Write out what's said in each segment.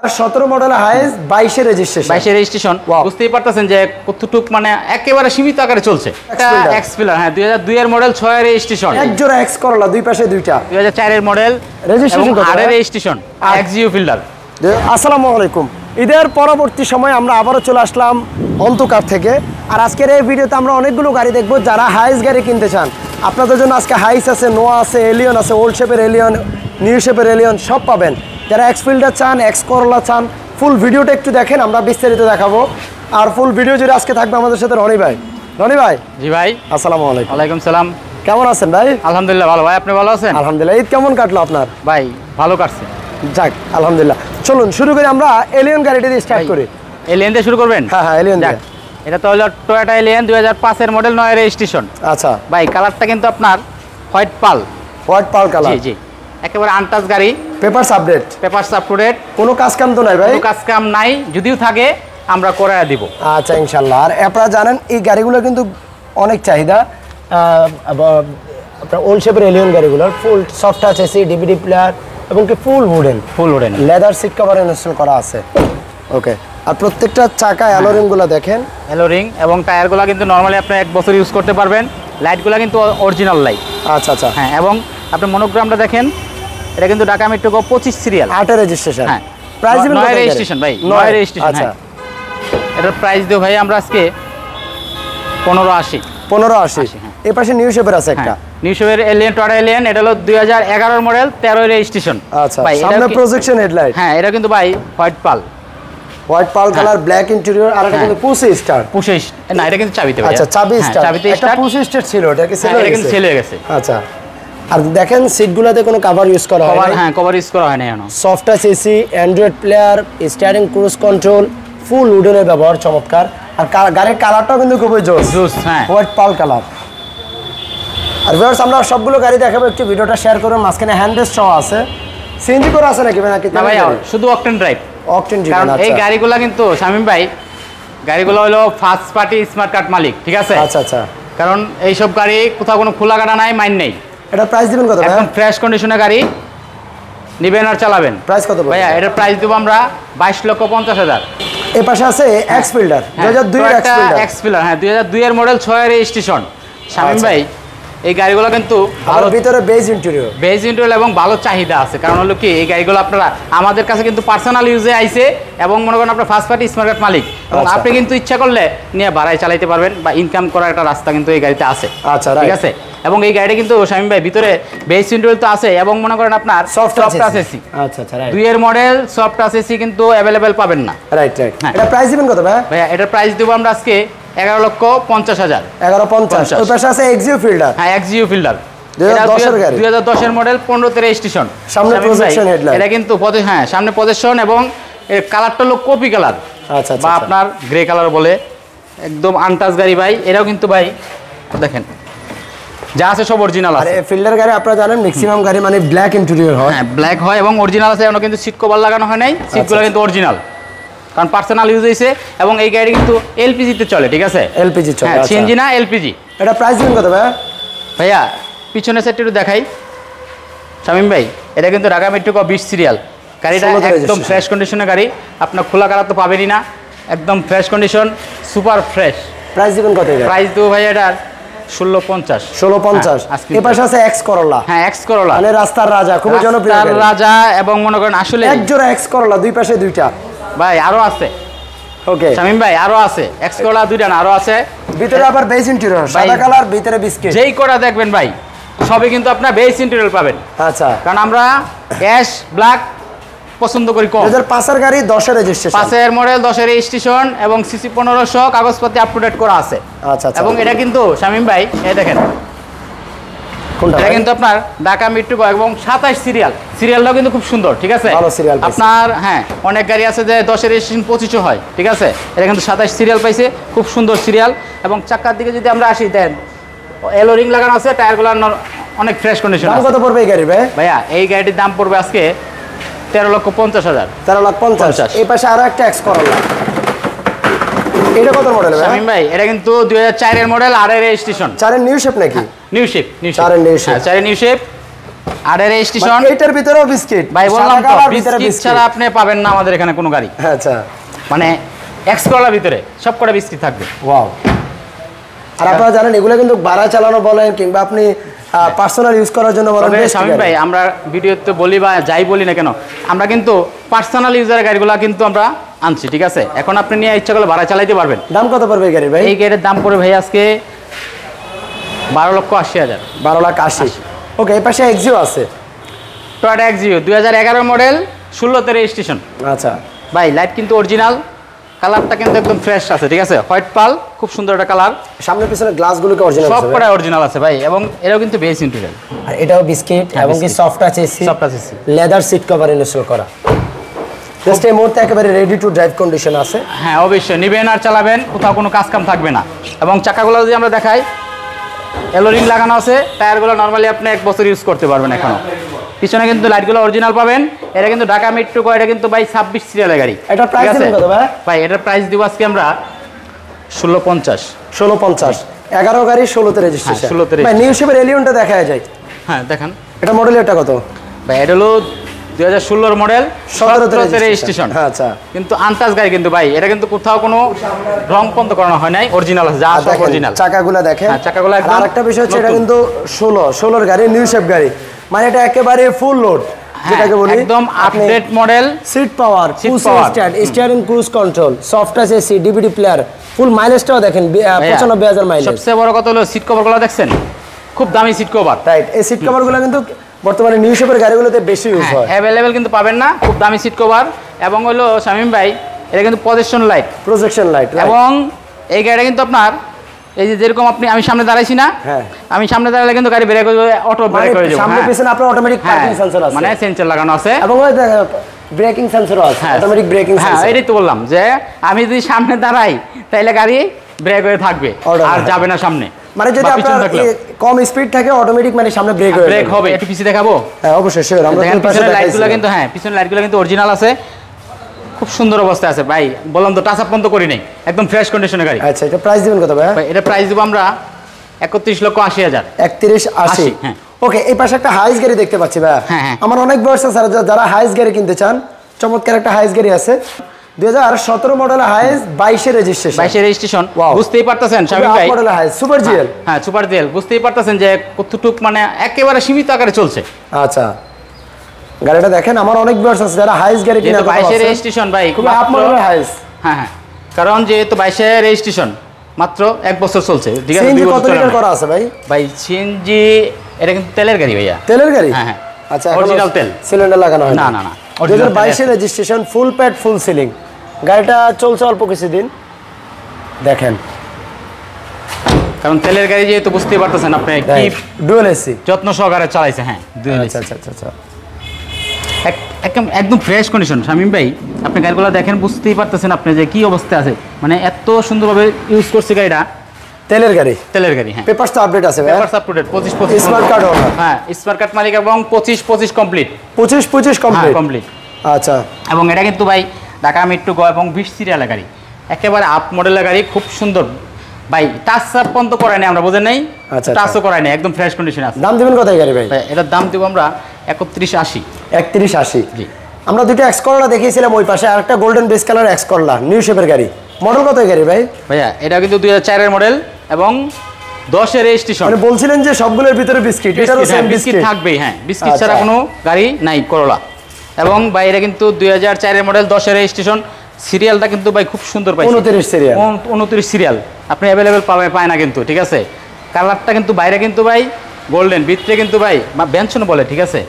17 model হাইস 22 এর registration 22 এর registration বুঝতেই পারতেছেন যে কতটুক মানে একেবারে সীমিত আকারে চলছে এটা এক্সপিলার হ্যাঁ 2002 এর মডেল 6 এর রেজিস্ট্রেশন এক জোড়া এক্স করলা দুই পাশে দুইটা 2004 এর মডেল রেজিস্ট্রেশন কত 8 এর রেজিস্ট্রেশন এক্সইউ ফিল্ডার। আসসালামু আলাইকুম। ঈদের পরবর্তী সময় আমরা আবারও চলে আসলাম অন্তকার থেকে। আর আজকের এই ভিডিওতে আমরা অনেকগুলো গাড়ি দেখবো যারা হাইস গাড়ি কিনতে চান। আপনাদের জন্য আজকে হাইস আছে, নোয়া আছে, এলিয়ন আছে, ওল্ড শেপের এলিয়ন, নিউ শেপের এলিয়ন সব পাবেন। যারা এক্স ফিল্ডার চান, এক্স করলা চান, ফুল ভিডিওটা একটু দেখেন, আমরা বিস্তারিত দেখাবো। আর ফুল ভিডিও জুড়ে আজকে থাকবে আমাদের সাথে রনি ভাই। রনি ভাই। জি ভাই। আসসালামু আলাইকুম। ওয়ালাইকুম সালাম। কেমন আছেন ভাই? আলহামদুলিল্লাহ ভালো ভাই, আপনি ভালো আছেন? আলহামদুলিল্লাহ। ঈদ কেমন কাটলো আপনার? ভাই ভালো কাটছে। যাক আলহামদুলিল্লাহ। চলুন শুরু করি, আমরা এলিয়ন গাড়িটা দিয়ে স্টার্ট করি। এলিয়ন দিয়ে শুরু করবেন? হ্যাঁ হ্যাঁ এলিয়ন দিয়ে। এটা তো হলো টয়োটা এলিয়ন 2005 এর মডেল 9 এর রেজিস্ট্রেশন। আচ্ছা ভাই কালারটা কিন্তু আপনার white pearl. White pearl colour. জি জি একেবারে আনটাচ গাড়ি। Papers update. Papers up to date. কোনো কাজ কাম তো নাই ভাই? কোনো কাজ কাম নাই, যদিও থাকে আমরা করায় দিব। আচ্ছা ইনশাআল্লাহ। আর আপনারা জানেন এই গাড়িগুলো কিন্তু অনেক চাহিদা। আপনার ওল্ড শেপের এলিয়ন গাড়িগুলোর full soft touch AC, DVD player এবং কি full wooden leather seat cover install করা আছে। ওকে। আর প্রত্যেকটা চাকা অ্যালোরিংগুলো দেখেন, অ্যালোরিং এবং টায়ারগুলো কিন্তু নরমালি আপনি 1 বছর ইউজ করতে পারবেন। লাইটগুলো কিন্তু অরিজিনাল লাইট। আচ্ছা আচ্ছা হ্যাঁ, এবং আপনি মনোগ্রামটা দেখেন, এটা কিন্তু ঢাকা মেট্রো 25 সিরিয়াল 8 এর রেজিস্ট্রেশন। হ্যাঁ প্রাইস দিবেন কত? 9 রেজিস্ট্রেশন ভাই, 9 রেজিস্ট্রেশন। আচ্ছা এটার প্রাইস দিও ভাই আমরা আজকে 1580। 1580। এই পাশে নিউ শেপের আছে একটা নিউ শেপের এলিয়ন, টয়োটা এলিয়ন। এটা হলো 2011 এর মডেল 13 এর রেজিস্ট্রেশন। আচ্ছা সামনে প্রজেকশন হেডলাইট। হ্যাঁ এটা কিন্তু ভাই white pearl, white pearl colour, black interior. আর এটা কিন্তু পুশি স্টার্ট। পুশি না, এটা কিন্তু চাবিতে ভাই। আচ্ছা চাবি স্টার্ট। চাবিতে একটা পুশি স্টার্ট ছিল, এটা কি সেল হয়ে গেছে? এটা কিন্তু সেল হয়ে গেছে। আচ্ছা। আর দেখেন সিটগুলোতে কোনো কভার ইউজ করা হয় না। হ্যাঁ কভার ইউজ করা হয় না এখনো। Soft touch AC, Android player, steering cruise control, full উডেনের ব্যবহার চমৎকার। আর গাড়ির কালারটাও কিন্তু খুবই জোস। হ্যাঁ হোয়াইট পাল কালার। আর ভিউয়ার্স আমরা সবগুলো গাড়ি দেখাবো, একটু ভিডিওটা শেয়ার করুন। মাঝখানে হ্যান্ডরেস্ট সহ আছে। সিএনজি করা আছে নাকি? না ভাই শুধু অকটেন ড্রাইভ। Octane drive. কারণ এই গাড়িগুলো কিন্তু শামীম ভাই, গাড়িগুলো হলো ফার্স্ট পার্টি স্মার্ট কার্ড মালিক, ঠিক আছে? আচ্ছা আচ্ছা। কারণ এই সব গাড়ি কোথাও কোনো খোলা কাটা নাই, মাইন নেই। এটা প্রাইস দিবেন কত ভাই? একদম ফ্রেশ কন্ডিশনের গাড়ি নেবেন আর চালাবেন। প্রাইস কত ভাইয়া? এটার প্রাইস দেব আমরা 22,50,000। এই পাশে আছে এক্স ফিল্ডার 2002 এর এক্স ফিল্ডার। হ্যাঁ 2002 এর মডেল 6 এর রেজিস্ট্রেশন। শামীম ভাই এই গাড়িগুলো কিন্তু ভালো, ভিতরে বেজ ইন্টেরিয়র এবং ভালো চাহিদা আছে। কারণ হলো কি এই গাড়িগুলো আপনারা আমাদের কাছে কিন্তু পার্সোনাল ইউজে আইছে, এবং মনে করেন আপনার ফার্স্ট পার্টি স্মার্ট কার্ড মালিক, এবং আপনি কিন্তু ইচ্ছা করলে নিয়ে ভাড়ায় চালাতে পারবেন, বা ইনকাম করার একটা রাস্তা কিন্তু এই গাড়িতে আছে। আচ্ছা ঠিক আছে। এবং এই গাড়িটা কিন্তু শামীম ভাই ভিতরে বেজ ইন্টেরিয়র তো আছে, এবং মনে করেন আপনার সফট টাচ এসি। আচ্ছা আচ্ছা রাইট। 2 এর মডেল সফট টাচ এসি কিন্তু अवेलेबल পাবেন না। রাইট। এটা প্রাইস দিবেন কত ভাই? ভাইয়া এটার প্রাইস দেব আমরা আজকে 11,50,000। 11,50। ওই পাশে আছে এক্সইউ ফিল্ডার। হ্যাঁ এক্সইউ ফিল্ডার 2010 এর গাড়ি। 2010 এর মডেল 15 তে রেজিস্ট্রেশন। সামনে প্রজেকশন হেডলাইট। এটা কিন্তু হ্যাঁ সামনে প্রজেকশন, এবং এর কালারটা হলো কপি কালার। আচ্ছা বা আপনার গ্রে কালার বলে, একদম আনটাচ গাড়ি ভাই। এটাও কিন্তু ভাই দেখেন যা আছে সব অরিজিনাল আছে। আর ফিল্ডার গাড়ি আপনারা জানেন ম্যাক্সিমাম গাড়ি মানে ব্ল্যাক ইন্টেরিয়র হয়। হ্যাঁ ব্ল্যাক হয় এবং অরিজিনাল আছে। এখনো কিন্তু সিট কভার লাগানো হয় নাই, সিটগুলো কিন্তু অরিজিনাল, কারণ পার্সোনাল ইউজ হয়েছে। এবং এই গাড়ি কিন্তু এলপিজি তে চলে, ঠিক আছে? এলপিজি চলে। হ্যাঁ সিএনজি না, এলপিজি। এটা প্রাইস দিবেন কত ভাই? ভাইয়া পিছনের সাইডটা একটু দেখাই শামীম ভাই। এটা কিন্তু ঢাকা মেট্রো 20 সিরিয়াল গাড়িটা, একদম ফ্রেশ কন্ডিশনের গাড়ি। আপনার খোলা কালার তো পাবেনই না, একদম fresh condition, super fresh. Price দিবেন কত? প্রাইস দেবো ভাই এটার 16,50। 16,50। এই পাশে আছে এক্স করলা। হ্যাঁ এক্স করলা মানে রাস্তার রাজা, খুব জনপ্রিয় গাড়ি। রাজা, এবং মনে করেন আসলে এক জোড়া এক্স করলা, দুই পাশে দুইটা। ভাই আরো আছে। ওকে শামীম ভাই আরো আছে এক্স করলা, দুইটা না আরো আছে। ভিতরে আবার বেজ ইন্টেরিয়র, সাদা কালার, ভিতরে বিস্কিট। যেই কোটা দেখবেন ভাই সবই কিন্তু আপনার বেজ ইন্টেরিয়র পাবেন। আচ্ছা। কারণ আমরা অ্যাশ ব্ল্যাক পছন্দ করি কম। 2005 এর গাড়ি, 10 এর রেজিস্ট্রেশন। 5 এর মডেল, 10 এর রেজিস্ট্রেশন, এবং সিসি 1500 কাগজপত্র আপ টু ডেট করা আছে। আচ্ছা আচ্ছা। এবং এটা কিন্তু শামীম ভাই এই দেখেন কোনটা? এটা কিন্তু আপনার ঢাকা মেট্রো এবং 27 সিরিয়াল। সিরিয়ালটাও কিন্তু খুব সুন্দর, ঠিক আছে? ভালো সিরিয়াল আপনার। হ্যাঁ অনেক গাড়ি আছে যে 10 এর রেজিস্ট্রেশন 25 হয়, ঠিক আছে? এটা কিন্তু 27 সিরিয়াল পাইছে, খুব সুন্দর সিরিয়াল। এবং চাকার দিকে যদি আমরা আসি, দেন এলো রিং লাগানো আছে, টায়ারগুলো অনেক ফ্রেশ কন্ডিশন। দাম কত পড়বে এই গাড়ি ভাই? ভাইয়া এই গাড়িটির দাম পড়বে আজকে 13,50,000। 13,50,000। এই পাশে আরো একটা এক্স করলা। এটা কত মডেল ভাই? শামীম ভাই এটা কিন্তু 2004 এর মডেল, 8 এর রেজিস্ট্রেশন। 4 এর নিউ শেপ নাকি? New shape. 4 এর নিউ শেপ। 4 এর নিউ শেপ। আর এর রেজিস্ট্রেশন এটার ভিতরেও বিস্কিট ভাই বললাম সাদা তো কালার ভিতরে বিস্কিট ছাড়া আপনি পাবেন না আমাদের এখানে কোনো গাড়ি। আচ্ছা মানে এক্সকলার ভিতরে সব কটা বিস্কিট থাকবে। ওয়াও। আর আপনারা জানেন এগুলো কিন্তু ভাড়া চালানো বলেন কিংবা আপনি পার্সোনাল ইউজ করার জন্য বলেন। শামীম ভাই আমরা ভিডিওতে বলি বা যাই বলি না কেন, আমরা কিন্তু পার্সোনাল ইউজারের গাড়িগুলো কিন্তু আমরা আনছি, ঠিক আছে? এখন আপনি নিয়ে ইচ্ছা করলে ভাড়া চালাইতে পারবেন। দাম কত পড়বে এই গাড়ি ভাই? এই গাড়ির দাম পড়বে ভাই আজকে 12,80,000। 12,80,000। ওকে, এই পাশে এক্সিও আছে। টয়োটা এক্সিও 2011 মডেল, 16তে রেজিস্ট্রেশন। আচ্ছা ভাই লাইট কিন্তু অরিজিনাল, কালারটা কিন্তু একদম ফ্রেশ আছে, ঠিক আছে? হোয়াইট পাল, খুব সুন্দর একটা কালার। সামনে পিছনে গ্লাসগুলো কি অরিজিনাল আছে? সব কটা অরিজিনাল আছে ভাই, এবং এটাও কিন্তু বেস ইন্টেরিয়র। আর এটাও বিস্কিট এবং কি সফট আছে এসি, সফট আছে AC, leather seat cover install করা। জাস্ট এই মুহূর্তে একেবারে রেডি টু ড্রাইভ কন্ডিশন আছে। হ্যাঁ অবশ্যই নেবেন আর চালাবেন, কোথাও কোনো কাজ কাম থাকবে না। এবং চাকাগুলো যদি আমরা দেখাই, এলোরিং লাগানো আছে, টায়ারগুলো নরমালি আপনি 1 বছর ইউজ করতে পারবেন এখনো। পিছনে কিন্তু লাইটগুলো অরিজিনাল পাবেন। এটা কিন্তু ঢাকা মেট্রো ক, এটা কিন্তু ভাই 26 সিরিয়ালের গাড়ি। এটা প্রাইস কত ভাই? ভাই এটার প্রাইস দিব আজকে আমরা 1650। 1650, 11 গাড়ি 16তে রেজিস্ট্রেশন। 16তে ভাই নিউ শেপের এলিয়নটা দেখা যায়। হ্যাঁ দেখেন, এটা মডেল এটা কত ভাই? এটা হলো 2016 মডেল, 17তে রেজিস্ট্রেশন। হ্যাঁ আচ্ছা, কিন্তু আনটাচ গাড়ি কিন্তু ভাই, এটা কিন্তু কোথাও কোনো রং পন্ত করানো হয় নাই, অরিজিনাল আছে, যা সব অরিজিনাল। চাকাগুলো দেখেন। হ্যাঁ চাকাগুলো একদম। আরেকটা বিষয় হচ্ছে এটা কিন্তু 16 গাড়ি নিউ শেপ গাড়ি, মানে এটা একেবারে ফুল লোড যেটাকে বলি, একদম update model. Seat power, push start, steering cruise control, soft touch AC, DVD player, full মাইলেজটাও দেখেন 95,000 মাইলেজ। সবচেয়ে বড় কথা হলো সিট কভারগুলো দেখছেন, খুব দামি সিট কভার। রাইট, এই সিট কভারগুলো কিন্তু বর্তমানে নিউ শেপের গাড়িগুলোতে বেশি ইউজ হয়। অ্যাভেলেবেল কিন্তু পাবেন না, খুব দামি সিট কভার। এবং হলো শামীম ভাই, এটা কিন্তু প্রজেকশন লাইট, এবং এই গাড়িটা কিন্তু আপনার এই যে যেরকম আমি সামনে দাঁড়াইছি না, হ্যাঁ আমি সামনে দাঁড়ালে কিন্তু গাড়ি ব্রেক হয়ে অটো ব্রেক হয়ে যাবে। সামনে পিছনে আপনার অটোমেটিক পার্কিং সেন্সর আছে, মানে সেন্সর লাগানো আছে, এবং ওই ব্রেকিং সেন্সরও আছে, অটোমেটিক ব্রেকিং সেন্সর। হ্যাঁ এটাই তো বললাম যে আমি যদি সামনে দাঁড়াই তাহলে গাড়ি ব্রেক হয়ে থাকবে আর যাবে না সামনে। মানে যদি আপনার কম স্পিড থাকে অটোমেটিক মানে সামনে ব্রেক হবে। একটু পিছে দেখাবো? হ্যাঁ অবশ্যই শিওর। আমরা পিছনের লাইটগুলো কিন্তু, হ্যাঁ পিছনের লাইটগুলো কিন্তু অরিজিনাল আছে, খুব সুন্দর অবস্থায় আছে ভাই। বললাম তো টাচ আপ পর্যন্ত করি নাই, একদম ফ্রেশ কন্ডিশনের গাড়ি। আচ্ছা, এটা প্রাইস দিবেন কত ভাই? এটা প্রাইস দিব আমরা 31,80,000। 31,80,000। হ্যাঁ ওকে, এই পাশে একটা হাইস গাড়ি দেখতে পাচ্ছি ভাই। হ্যাঁ আমার অনেক বয়স আছে যারা হাইস গাড়ি কিনতে চান, চমৎকার একটা হাইস গাড়ি আছে। 2017 মডেলের হাইস, 22 রেজিস্ট্রেশন। বুঝতেই পারতেছেন শামীম ভাই, মডেলের হাইস সুপার জিএল। হ্যাঁ সুপার জিএল, বুঝতেই পারতেছেন যে কতটুক মানে একেবারে সীমিত আকারে চলছে। আচ্ছা, গাড়িটা দেখেন। আমার অনেক বয়স আছে যারা হাইস গাড়ি কিনে, 22 রেজিস্ট্রেশন ভাই, খুব আপ মডেলের হাইস। হ্যাঁ কারণ যেহেতু 22 রেজিস্ট্রেশন, মাত্র 1 বছর চলছে, ঠিক আছে? সিএনজি কত লিটার করা আছে ভাই? ভাই সিএনজি এটা কিন্তু তেলের গাড়ি ভাইয়া। তেলের গাড়ি? হ্যাঁ আচ্ছা, অরিজিনাল তেল, সিলিন্ডার লাগানো হয় না? 2022 রেজিস্ট্রেশন, ফুল প্যাড ফুল সিলিং। গাড়িটা চলছে অল্প কিছুদিন, দেখেন। কারণ তেলের গাড়ি যেহেতু বুঝতেই পারতেছেন আপনি, কি ডুয়াল এসি যত্ন সহকারে চালাইছে। হ্যাঁ আচ্ছা, একদম ফ্রেশ কন্ডিশন। শামীম ভাই আপনি গাড়িগুলো দেখেন, বুঝতেই পারতেছেন আপনি যে কি অবস্থা আছে, মানে এত সুন্দরভাবে ইউজ করছে গাড়িটা। তেলের গাড়ি, হ্যাঁ। পেপারস তো আপডেট আছে ভাই? পেপারস আপডেট, 25 স্মার্ট কার্ড ওনার। হ্যাঁ স্মার্ট কার্ড মালিক, এবং 25 কমপ্লিট। 25 কমপ্লিট। আচ্ছা, এবং এটা কিন্তু ভাই ঢাকা মেট্রো গ এবং 20 সিরিয়ালের গাড়ি, একেবারে আপ মডেলের গাড়ি, খুব সুন্দর ভাই। টাচ আপ পর্যন্ত করাই নাই আমরা, বুঝেন নাই? টাচও করাই নাই, একদম ফ্রেশ কন্ডিশন আছে। দাম দিবেন কত এই গাড়ি ভাই? এটার দাম দেবো আমরা 31,80। 31,80। জি। আমরা দুটো এক্স করলা দেখিয়েছিলাম ওই পাশে, আরেকটা golden base colour X Corolla new শেপের গাড়ি। মডেল কত এই গাড়ি ভাই? ভাইয়া এটা কিন্তু 2004 মডেল এবং 10 রেজিস্ট্রেশন। মানে বলছিলেন যে সবগুলোর ভিতরে বিস্কিট, এটারও সেম বিস্কিট থাকবেই। হ্যাঁ বিস্কিট ছাড়া কোনো গাড়ি নাই করলা। এবং ভাই এটা কিন্তু 2004 মডেল, 10 রেজিস্ট্রেশন। সিরিয়ালটা কিন্তু ভাই খুব সুন্দর পাইছে, 29 সিরিয়াল। 29 সিরিয়াল আপনি অ্যাভেলেবেল পায় না কিন্তু, ঠিক আছে? কালারটা কিন্তু বাইরে কিন্তু ভাই গোল্ডেন, ভিতরে কিন্তু ভাই বেনসন বলে, ঠিক আছে?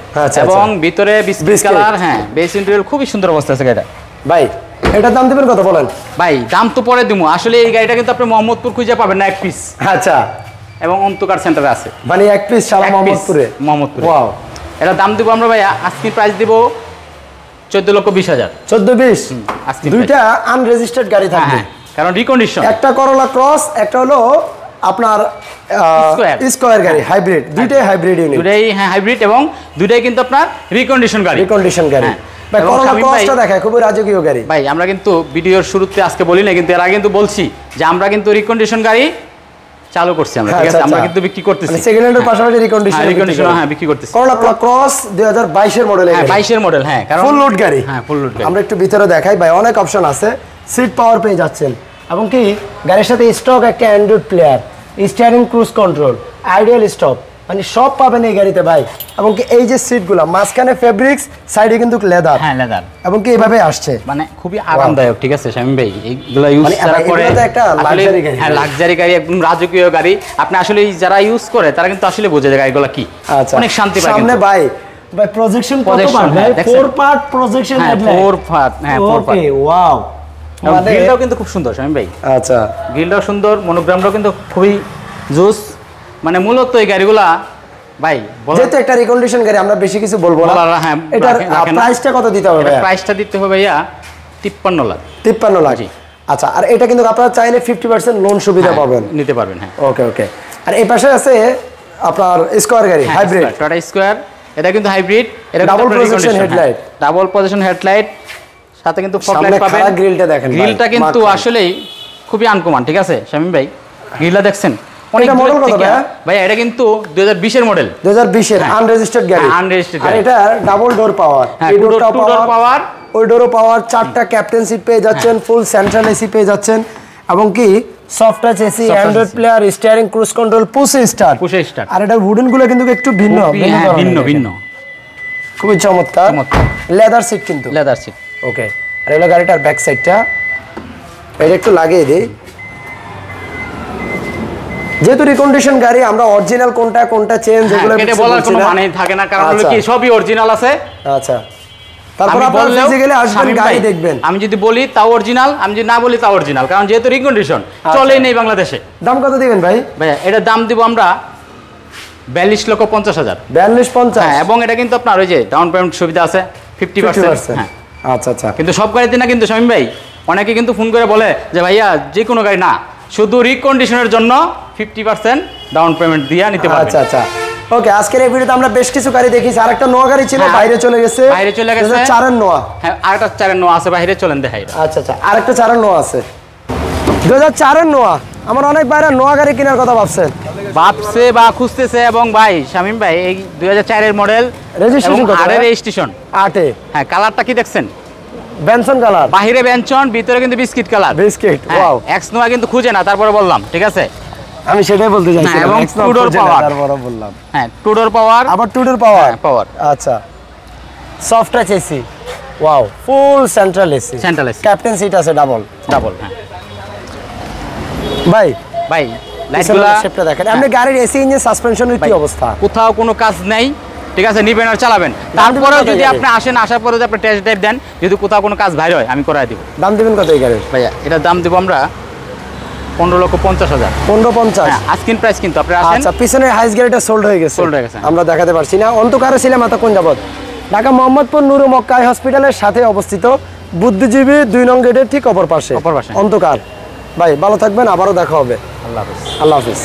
এবং ভিতরে বিস্কিট কালার। হ্যাঁ বেস ইন্টেরিয়র খুবই সুন্দর অবস্থা আছে গাড়িটা ভাই। এটার দাম দিবেন কত বলেন? ভাই দাম তো পরে দিমু, আসলে এই গাড়িটা কিন্তু আপনি মোহাম্মদপুর খুঁজে পাবেন না, 1 পিস। আচ্ছা, এবং অন্তকার সেন্টারে আছে, মানে 1 পিস সারা মোহাম্মদপুরে। ওয়াও। এটা দাম দিব আমরা ভাই আজকে প্রাইস দিব 14,20,000। 14-20 দুইটা আনরেজিস্টার্ড গাড়ি থাকবে, কারণ রিকন্ডিশন। একটা করলা ক্রস, একটা হলো আপনার স্কয়ার গাড়ি, হাইব্রিড। দুইটাই হাইব্রিড ইউনিট, দুইটাই হ্যাঁ হাইব্রিড, এবং দুইটাই কিন্তু আপনার রিকন্ডিশন গাড়ি। ভাই করলা ক্রসটা দেখায় খুবই রাজকীয় গাড়ি। ভাই আমরা কিন্তু ভিডিওর শুরুতে আজকে বলি না, কিন্তু এর আগে কিন্তু বলছি যে আমরা কিন্তু রিকন্ডিশন গাড়ি চালু করছি আমরা, ঠিক আছে? আমরা কিন্তু বিক্রি করতেছি সেকেন্ড হ্যান্ডের পাশাপাশি রিকন্ডিশন হ্যাঁ বিক্রি করতেছি। করোলা ক্রস 2022 এর মডেল। হ্যাঁ 22 এর মডেল, হ্যাঁ কারণ ফুল লোড গাড়ি। হ্যাঁ ফুল লোড গাড়ি। আমরা একটু ভিতরে দেখাই ভাই, অনেক অপশন আছে, সিট পাওয়ার পেয়ে যাচ্ছেন এবং কি গাড়ির সাথে স্টক একটা Android player, steering cruise control, ideal stop, মানে সব পাবেন এই গাড়িতে ভাই। এবং কি এই যে সিটগুলো মাঝখানে ফেব্রিক্স, সাইডে কিন্তু লেদার, হ্যাঁ লেদার, এবং কি এইভাবে আসছে, মানে খুবই আরামদায়ক, ঠিক আছে শামীম ভাই? এইগুলো ইউজ মানে যারা করে এগুলো তো একটা লাক্সারি গাড়ি। হ্যাঁ লাক্সারি গাড়ি, একদম রাজকীয় গাড়ি। আপনি আসলে যারা ইউজ করে তারা কিন্তু আসলে বোঝে যে গাড়িগুলো কি, আচ্ছা অনেক শান্তি পায়। সামনে ভাই ভাই প্রজেকশন কত পার ভাই? 4 পার্ট প্রজেকশন হেডলাইট। 4 পার্ট, হ্যাঁ 4 পার্ট। ওকে ওয়াও, মানে গ্রিলটাও কিন্তু খুব সুন্দর শামীম ভাই। আচ্ছা গ্রিলটাও সুন্দর, মনোগ্রামটাও কিন্তু খুবই জোস। মানে মূলত এই গাড়িগুলা ভাই যেহেতু একটা রিকন্ডিশন গাড়ি আমরা বেশি কিছু বলবো না। হ্যাঁ এটার প্রাইসটা কত দিতে হবে ভাই? প্রাইসটা দিতে হবে ভাইয়া 53 লাখ। 53 লাখ। আচ্ছা, আর এটা কিন্তু আপনারা চাইলে 50% লোন সুবিধা পাবেন, নিতে পারবেন। হ্যাঁ ওকে ওকে। আর এই পাশে আছে আপনার স্কয়ার গাড়ি, হাইব্রিড টাটা স্কয়ার। এটা কিন্তু হাইব্রিড, এটা double position headlight, double position headlight, সাথে কিন্তু ফগ সামনে লাইট পাবেন। খাড়া গ্রিলটা দেখেন ভাই, গ্রিলটা কিন্তু আসলেই খুবই আনকমন, ঠিক আছে শামীম ভাই? গ্রিলটা দেখছেন অনেক এটা মডেল কত ভাই? এটা কিন্তু 2020 এর মডেল, 2020 এর আনরেজিস্টার্ড গাড়ি। আনরেজিস্টার্ড আর গাড়ি। এটা ডাবল ডোর পাওয়ার, এই ডোর পাওয়ার, ওই ডোরও পাওয়ার, 4টা ক্যাপ্টেন সিট পেয়ে যাচ্ছেন, ফুল সেন্ট্রাল এসি পেয়ে যাচ্ছেন, এবং কি soft touch AC, Android player, steering cruise control, push start. আর এটা উডেন গুলো কিন্তু একটু ভিন্ন ভিন্ন, খুবই চমৎকার। লেদার সিট কিন্তু, লেদার সিট। ওকে। আর এগুলো গাড়িটার ব্যাক সাইডটা এটা একটু লাগিয়ে দিই। যেহেতু রিকন্ডিশন গাড়ি, আমরা অরিজিনাল কোনটা কোনটা চেঞ্জ এগুলো এটা বলার কোনো মানে থাকে না, কারণ হলো কি সবই অরিজিনাল আছে। আচ্ছা, তারপর আপনারা ফিজিক্যালি আসবেন, গাড়ি দেখবেন। আমি যদি বলি তাও অরিজিনাল, আমি যদি না বলি তাও অরিজিনাল, কারণ যেহেতু রিকন্ডিশন চলেই নেই বাংলাদেশে। দাম কত দিবেন ভাই? ভাইয়া এটার দাম দিব আমরা 42,50,000। 42-50? হ্যাঁ, এবং এটা কিন্তু আপনার ওই যে ডাউন পেমেন্ট সুবিধা আছে 50%। হ্যাঁ আচ্ছা আচ্ছা। কিন্তু সব গাড়িতে না কিন্তু শামীম ভাই, অনেকে কিন্তু ফোন করে বলে যে ভাইয়া যে কোনো গাড়ি না, শুধু রিকন্ডিশনের জন্য 50% ডাউন পেমেন্ট দিয়ে নিতে পারবেন। আচ্ছা আচ্ছা ওকে। আজকের এই ভিডিওতে আমরা বেশ কিছু গাড়ি দেখেছি। আরেকটা নোয়া গাড়ি ছিল, বাইরে চলে গেছে। 2004 নোয়া। হ্যাঁ আরেকটা 4 নোয়া আছে বাইরে, চলেন দেখাই। আচ্ছা আচ্ছা, আরেকটা 4 নোয়া আছে, 2004 নোয়া। আমার অনেক বাইরে নোয়া গাড়ি কেনার কথা ভাবছেন, ভাবছে বা খুঁজতেছে। এবং ভাই শামীম ভাই এই 2004 এর মডেল, রেজিস্ট্রেশন কত? 8 এর রেজিস্ট্রেশন, 8 এ। হ্যাঁ কালারটা কি দেখছেন? বেনসন কালার, বাহিরে বেনচন, ভিতরে কিন্তু biscuit colour. Biscuit, wow. X নোয়া কিন্তু খুঁজে না, তারপরে বললাম, ঠিক আছে? আমি সেটাই বলতে চাইছিলাম। এবং টু ডোর পাওয়ার, তারপরে বললাম। হ্যাঁ টু ডোর পাওয়ার, আবার টু ডোর পাওয়ার, পাওয়ার। আচ্ছা, soft touch AC, wow, full central AC, central AC, captain seat আছে ডাবল। হ্যাঁ ভাই ভাই লাইটগুলো শেপটা দেখেন। আপনি গাড়ির এসি ইঞ্জিন সাসপেনশনের কি অবস্থা? কোথাও কোনো কাজ নেই, ঠিক আছে? নিবেন আর চালাবেন। তারপরেও যদি আপনি আসেন, আসার পরে যদি আপনি টেস্ট ড্রাইভ দেন, যদি কোথাও কোনো কাজ বাইরে হয় আমি করাই দিব। দাম দিবেন কত এই গাড়ির ভাইয়া? এটার দাম দিব আমরা 15,50,000। 15-50? আস্কিং প্রাইস কিন্তু আপনি আসেন। আচ্ছা, পিছনের হাইস গাড়িটা সোল্ড হয়ে গেছে, আমরা দেখাতে পারছি না। অন্তকারে ছিলাম এতক্ষণ যাবত। ঢাকা মোহাম্মদপুর নুরু মক্কা আই হসপিটালের সাথে অবস্থিত, বুদ্ধিজীবী 2 নং গেটের ঠিক অপর পাশে অন্তকার। ভাই ভালো থাকবেন, আবারও দেখা হবে। আল্লাহ হাফেজ। আল্লাহ হাফেজ।